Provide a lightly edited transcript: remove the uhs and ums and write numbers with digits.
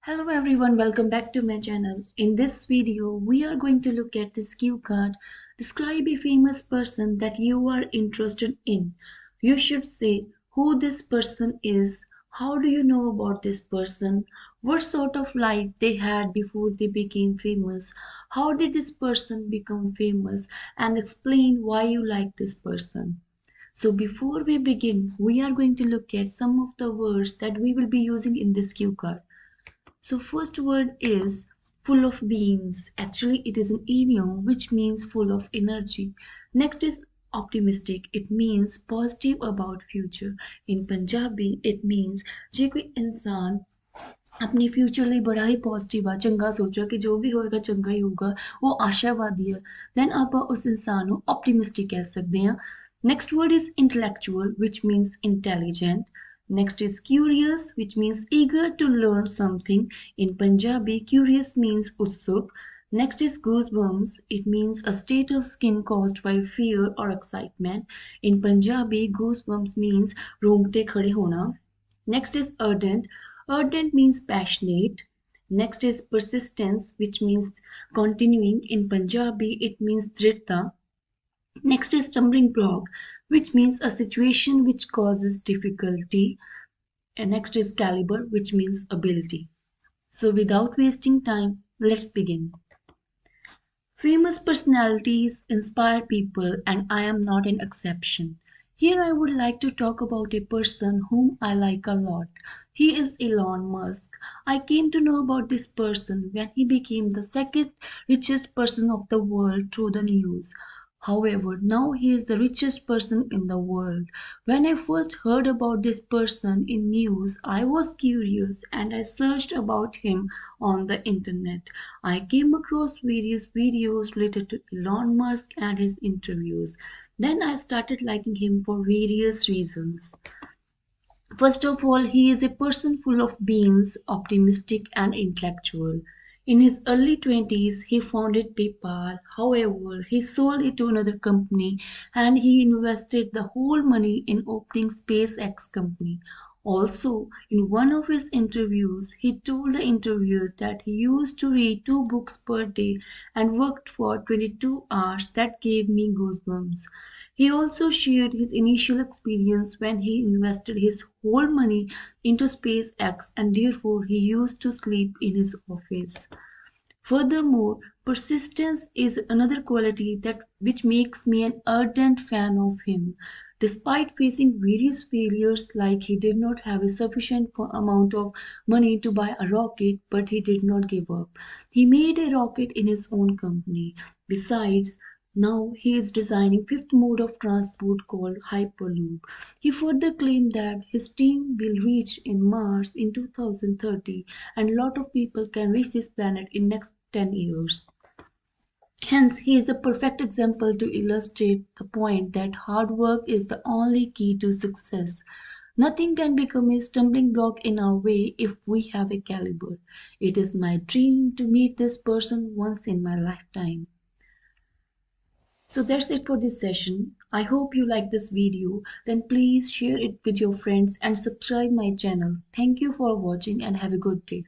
Hello everyone, welcome back to my channel. In this video, we are going to look at this cue card. Describe a famous person that you are interested in. You should say who this person is, how do you know about this person, what sort of life they had before they became famous, how did this person become famous, and explain why you like this person. So before we begin, we are going to look at some of the words that we will be using in this cue card. So first word is full of beans. Actually, it is an idiom which means full of energy. Next is optimistic. It means positive about future. In Punjabi, it means जे कोई इंसान अपने future ਲਈ ਬੜਾ ਹੀ positive ਆ ਚੰਗਾ ਸੋਚੋ ਕਿ ਜੋ ਵੀ ਹੋਏਗਾ ਚੰਗਾ ਹੀ ਹੋਊਗਾ ਉਹ ਆਸ਼ਾਵਾਦੀ ਹੈ ਦੈਨ ਆਪਾਂ ਉਸ ਇਨਸਾਨ ਨੂੰ ਆਪਟੀਮਿਸਟਿਕ ਕਹਿ ਸਕਦੇ ਹਾਂ next word is intellectual which means intelligent. Next is curious, which means eager to learn something. In Punjabi, curious means utsuk. Next is goosebumps. It means a state of skin caused by fear or excitement. In Punjabi, goosebumps means rongte khade hona. Next is ardent. Ardent means passionate. Next is persistence, which means continuing. In Punjabi, it means dhrita. Next is stumbling block, which means a situation which causes difficulty. And next is caliber, which means ability. So without wasting time, let's begin. Famous personalities inspire people, and I am not an exception. Here I would like to talk about a person whom I like a lot. He is Elon Musk. I came to know about this person when he became the second richest person of the world through the news. However, now he is the richest person in the world. When I first heard about this person in news, I was curious and I searched about him on the internet. I came across various videos related to Elon Musk and his interviews. Then I started liking him for various reasons. First of all, he is a person full of beans, optimistic and intellectual. In his early 20s, he founded PayPal. However, he sold it to another company and he invested the whole money in opening SpaceX company. Also, in one of his interviews, he told the interviewer that he used to read 2 books per day and worked for 22 hours. That gave me goosebumps. He also shared his initial experience when he invested his whole money into SpaceX and therefore he used to sleep in his office. Furthermore, persistence is another quality that which makes me an ardent fan of him. Despite facing various failures like he did not have a sufficient amount of money to buy a rocket, but he did not give up. He made a rocket in his own company. Besides, now he is designing fifth mode of transport called Hyperloop. He further claimed that his team will reach in Mars in 2030 and a lot of people can reach this planet in next 10 years. Hence, he is a perfect example to illustrate the point that hard work is the only key to success. Nothing can become a stumbling block in our way if we have a caliber. It is my dream to meet this person once in my lifetime. So that's it for this session. I hope you like this video. Then please share it with your friends and subscribe my channel. Thank you for watching and have a good day.